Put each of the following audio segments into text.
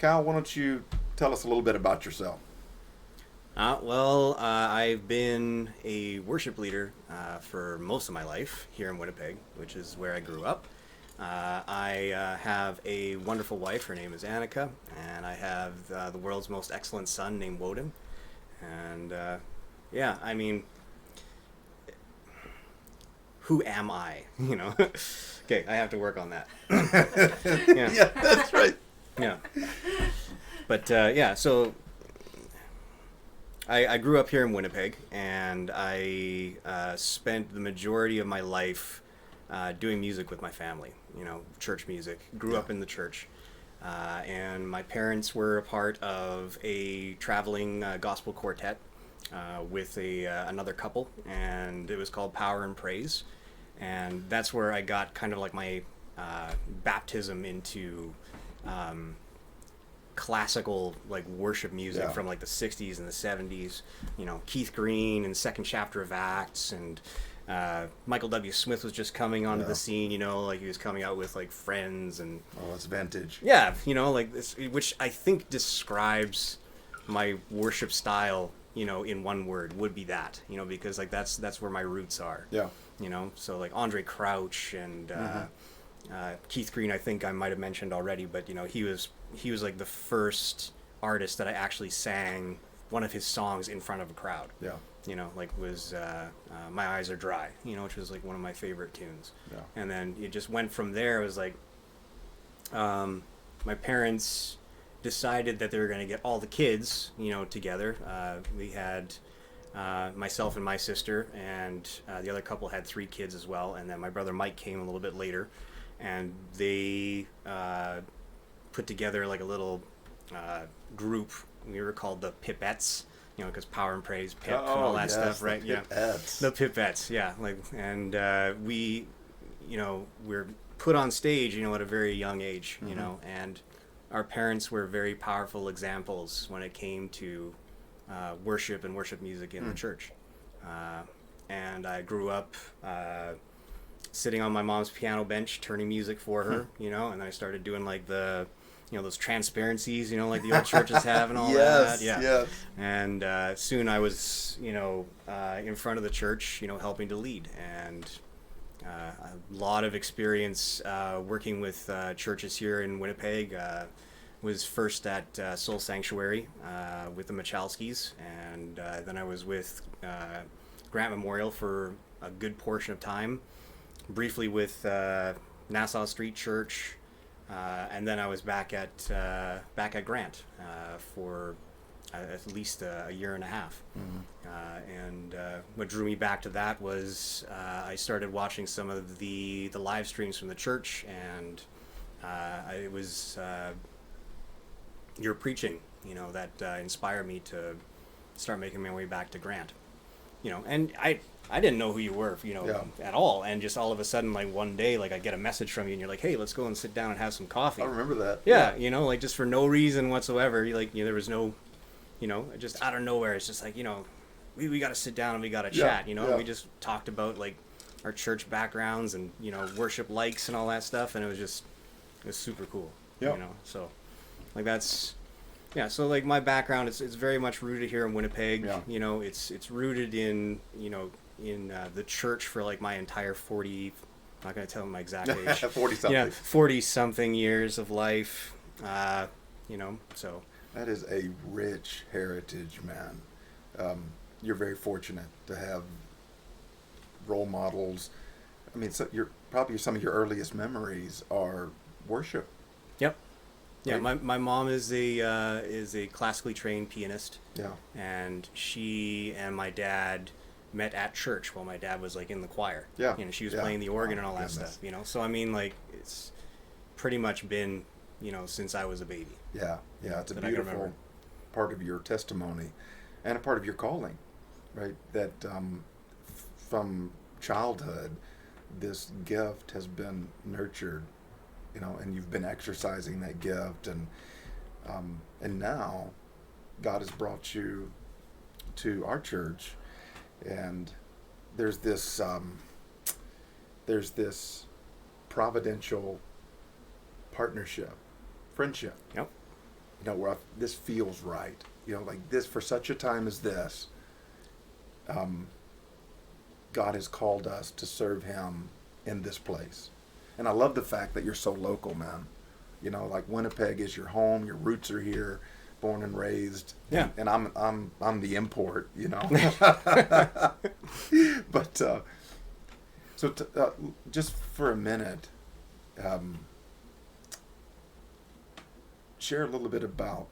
Cal, why don't you tell us a little bit about yourself? I've been a worship leader for most of my life here in Winnipeg, which is where I grew up. I have a wonderful wife. Her name is Annika, and I have the world's most excellent son named Woden. And yeah, I mean, who am I? You know? Okay, I have to work on that. Yeah, Yeah, that's right. yeah. But yeah, so I grew up here in Winnipeg, and I spent the majority of my life doing music with my family. You know, church music. Grew up in the church, and my parents were a part of a traveling gospel quartet with another couple, and it was called Power and Praise, and that's where I got kind of like my baptism into. Classical like worship music Yeah. from like the 60s and the 70s, you know, Keith Green and Second Chapter of Acts, and Michael W. Smith was just coming onto Yeah. the scene, you know, like he was coming out with like Friends, and Oh, it's vintage. yeah, you know, like this, which I think describes my worship style, you know, in one word, would be that, you know, because like that's where my roots are. Yeah. You know, so like Andre Crouch and Keith Green, I think I might have mentioned already, but you know, he was like the first artist that I actually sang one of his songs in front of a crowd. Yeah. You know, like was My Eyes Are Dry, you know, which was like one of my favorite tunes. Yeah. And then it just went from there. It was like my parents decided that they were going to get all the kids, you know, together. We had myself and my sister, and the other couple had 3 kids as well. And then my brother Mike came a little bit later, and they put together like a little group. We were called the Pipettes, you know, because Power and Praise, Pip, and all that yes, stuff, right? the Yeah, Pipettes. the Pipettes, yeah. Like, and we, you know, we're put on stage, you know, at a very young age, you know, and our parents were very powerful examples when it came to worship and worship music in the church. And I grew up sitting on my mom's piano bench, turning music for her, you know, and then I started doing like the, you know, those transparencies, you know, like the old churches have and all Yes, that. Yeah. yes. And soon I was, you know, in front of the church, you know, helping to lead. And a lot of experience working with churches here in Winnipeg. Was first at Soul Sanctuary with the Machalskis, and then I was with Grant Memorial for a good portion of time, briefly with Nassau Street Church, and then I was back at Grant for at least a year and a half. And what drew me back to that was I started watching some of the live streams from the church, and it was your preaching, you know, that inspired me to start making my way back to Grant. You know, and I didn't know who you were, you know, at all. And just all of a sudden, like one day, like I get a message from you, and you're like, "Hey, let's go and sit down and have some coffee." I remember that. Yeah, you know, like just for no reason whatsoever. You like, you know, there was no, you know, just out of nowhere. It's just like, you know, we got to sit down and we got to chat. You know, and we just talked about like our church backgrounds and, you know, worship likes and all that stuff, and it was super cool. Yeah. You know, so like that's. Yeah, so like my background it's very much rooted here in Winnipeg. Yeah. You know, it's rooted in, you know, in the church for like my entire 40, I'm not going to tell my exact age. 40 something. Yeah, 40 something years of life. You know, so That is a rich heritage, man. You're very fortunate to have role models. I mean, so probably some of your earliest memories are worship. yep. Yeah, Right. my mom is a classically trained pianist. Yeah. And she and my dad met at church while my dad was like in the choir. Yeah. You know, she was Yeah. playing the organ Oh, and all that goodness. stuff, you know. So I mean, like it's pretty much been, you know, since I was a baby. Yeah. Yeah. It's a That I can beautiful remember. part of your testimony and a part of your calling, right? That from childhood, this gift has been nurtured, you know, and you've been exercising that gift, and now God has brought you to our church, and there's this providential partnership, friendship, Yep. where this feels right. Like this, for such a time as this, God has called us to serve Him in this place. And I love the fact that you're so local, man. Like Winnipeg is your home. Your roots are here, born and raised. Yeah. And I'm the import. But just for a minute, share a little bit about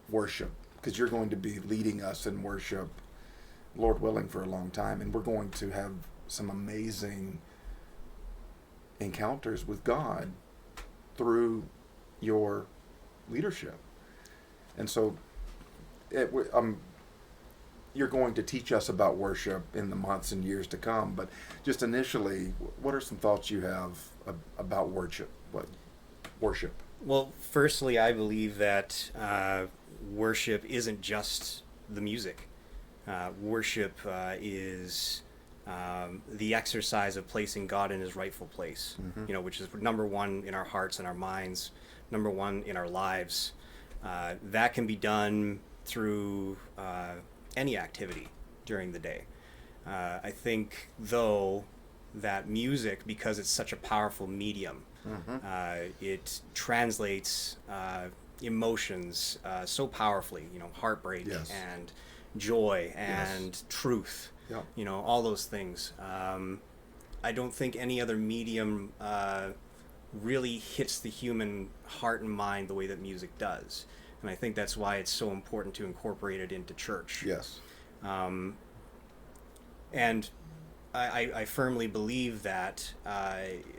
worship, because you're going to be leading us in worship, Lord willing, for a long time, and we're going to have some amazing encounters with God through your leadership. And so you're going to teach us about worship in the months and years to come, but just initially, what are some thoughts you have about worship? Worship? Well, firstly, I believe that worship isn't just the music. Worship is the exercise of placing God in His rightful place, which is number one in our hearts and our minds, number one in our lives. That can be done through any activity during the day. I think, though, that music, because it's such a powerful medium, it translates emotions so powerfully, heartbreak Yes. and joy and truth, Yeah. All those things. I don't think any other medium really hits the human heart and mind the way that music does. And I think that's why it's so important to incorporate it into church. Yes. And I firmly believe that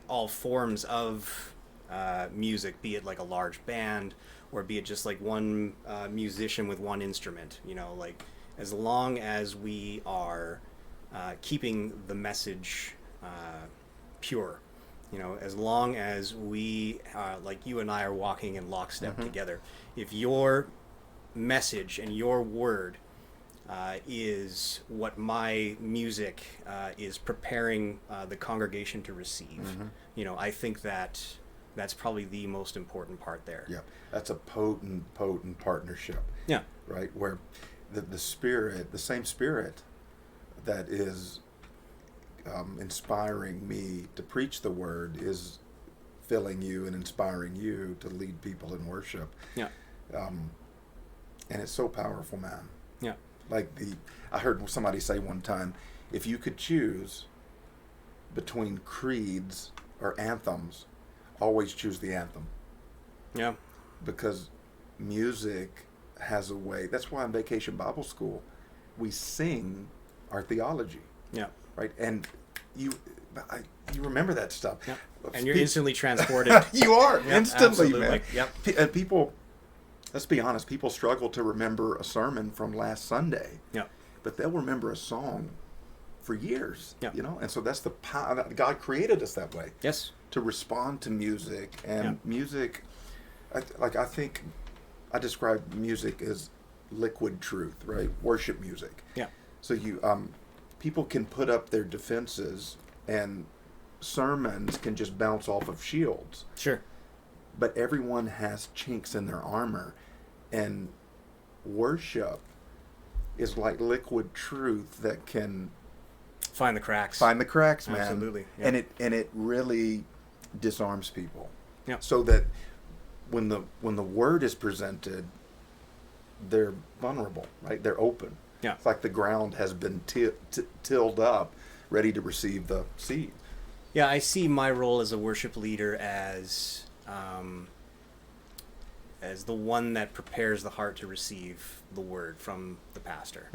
all forms of music, be it like a large band or be it just like one musician with one instrument, like as long as we are keeping the message pure, as long as we, like you and I, are walking in lockstep together, if your message and your word is what my music is preparing the congregation to receive, I think that's probably the most important part there. Yeah, that's a potent partnership. Yeah. Right, where the spirit, the same spirit that is inspiring me to preach the word, is filling you and inspiring you to lead people in worship. Yeah. And it's so powerful, man. Yeah. Like I heard somebody say one time, if you could choose between creeds or anthems, always choose the anthem. Yeah. Because music has a way. That's why in Vacation Bible School, we sing our theology. Yeah. Right? And you remember that stuff. Yeah. And you're instantly transported. You are, yep, instantly, absolutely. man. Yep. People, let's be honest, people struggle to remember a sermon from last Sunday. Yeah. But they'll remember a song for years. Yeah. And so that's the power. God created us that way. Yes. To respond to music. And music, I think I describe music as liquid truth, right? Worship music. Yeah. So people can put up their defenses, and sermons can just bounce off of shields. Sure. But everyone has chinks in their armor, and worship is like liquid truth that can find the cracks. Find the cracks, man. Absolutely. Yeah. And it really disarms people. Yeah. So that when the word is presented, they're vulnerable, right? They're open. Yeah. It's like the ground has been tilled up, ready to receive the seed. Yeah, I see my role as a worship leader as the one that prepares the heart to receive the word from the pastor.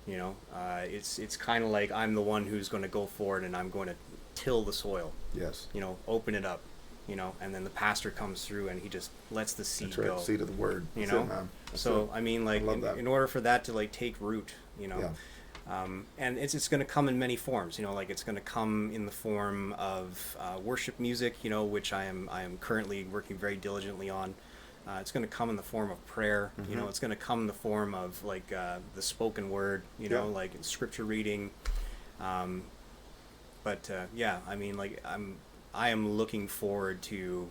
It's kind of like I'm the one who's going to go forward and I'm going to till the soil. Yes. Open it up. And then the pastor comes through and he just lets the seed go. Seed of the word. That's it, man. So I mean, like, in order for that to like take root, and it's going to come in many forms. Like it's going to come in the form of worship music, which I am currently working very diligently on. It's going to come in the form of prayer. It's going to come in the form of like the spoken word. Like scripture reading. But I mean, like I am looking forward to,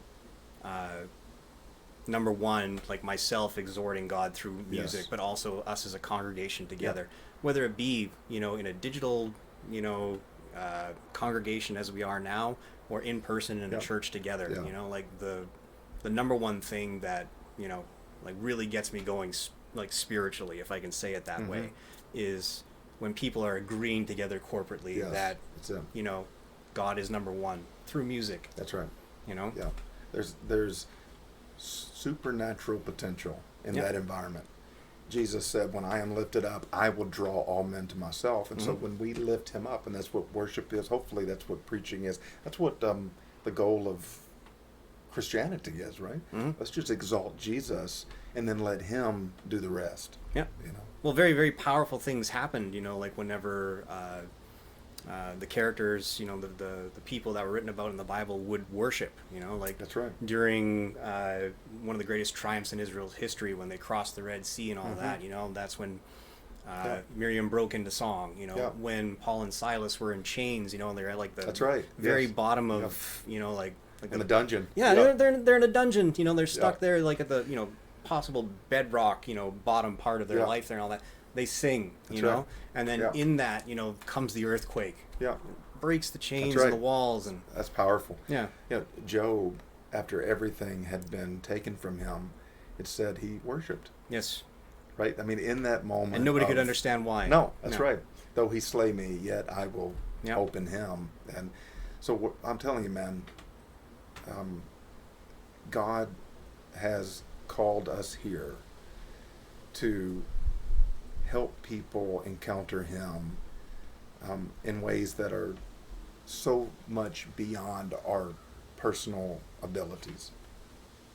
number one, like myself exhorting God through music, Yes. but also us as a congregation together, whether it be, you know, in a digital, you know, congregation as we are now, or in person in a church together. Yeah. You know, like the number one thing that, you know, like really gets me going, like spiritually, if I can say it that way, is when people are agreeing together corporately that, you know, God is number one through music. That's right. You know? Yeah. There's supernatural potential in that environment. Jesus said, when I am lifted up, I will draw all men to myself. And so when we lift him up, and that's what worship is, hopefully that's what preaching is. That's what the goal of Christianity is, right? Let's just exalt Jesus and then let him do the rest. Yeah. You know? Well, very, very powerful things happened, you know, like whenever the characters, you know, the people that were written about in the Bible would worship, you know, like That's right. during one of the greatest triumphs in Israel's history when they crossed the Red Sea and all that, you know, that's when Miriam broke into song, you know, when Paul and Silas were in chains, you know, and they're at like the That's right. very bottom of, you know, like In the dungeon. yeah, they're in a dungeon, you know, they're stuck there like at the, you know, possible bedrock, you know, bottom part of their life there and all that. They sing, you know, and then in that, you know, comes the earthquake. Yeah. Breaks the chains and the walls. And that's powerful. Yeah. You know, Job, after everything had been taken from him, it said he worshipped. Yes. Right? I mean, in that moment. And nobody could understand why. No, that's right. Though he slay me, yet I will hope in him. And so I'm telling you, man, God has called us here to help people encounter him in ways that are so much beyond our personal abilities,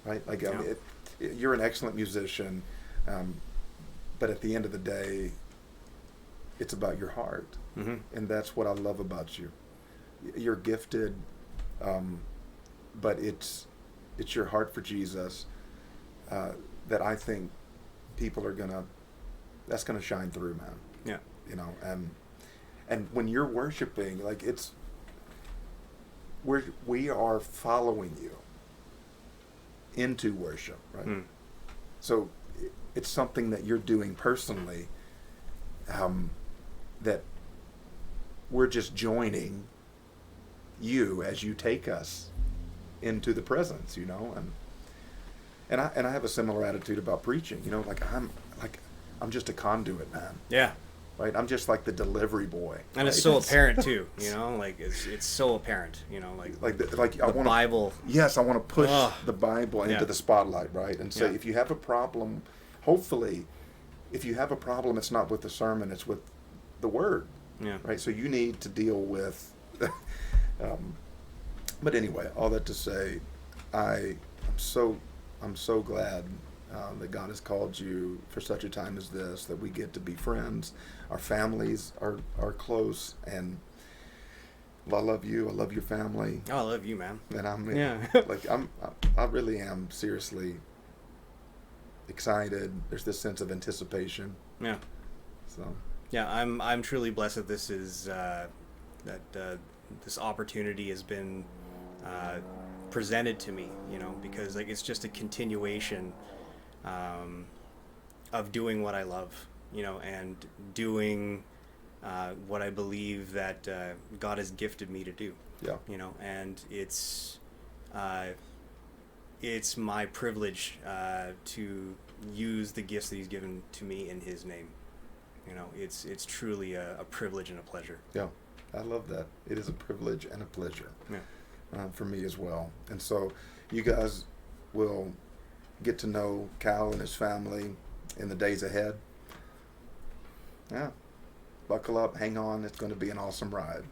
right? Like, I mean, you're an excellent musician, but at the end of the day, it's about your heart, and that's what I love about you. You're gifted, but it's your heart for Jesus that I think people are that's gonna shine through, man. Yeah. You know, and when you're worshiping, like we are following you into worship, right? So it's something that you're doing personally, that we're just joining you as you take us into the presence, you know, and I have a similar attitude about preaching, you know, like I'm just a conduit, man. Yeah. Right, I'm just like the delivery boy. And it's so apparent too, you know, like it's so apparent, you know, like I the want Bible. Yes, I want to push the Bible into the spotlight, right, and say if you have a problem, hopefully, if you have a problem, it's not with the sermon, it's with the Word. Yeah. Right. So you need to deal with. But anyway, all that to say, I'm so glad that God has called you for such a time as this, that we get to be friends. Our families are close, and I love you. I love your family. Oh, I love you, man. And like I really am seriously excited. There's this sense of anticipation. Yeah. So. Yeah, I'm truly blessed that this is this opportunity has been presented to me, you know, because like it's just a continuation of doing what I love, you know, and doing what I believe that God has gifted me to do. Yeah. You know, and it's my privilege to use the gifts that He's given to me in His name. You know, it's truly a privilege and a pleasure. Yeah, I love that. It is a privilege and a pleasure. Yeah. For me as well. And so you guys will get to know Cal and his family in the days ahead. Yeah. Buckle up, hang on. It's going to be an awesome ride.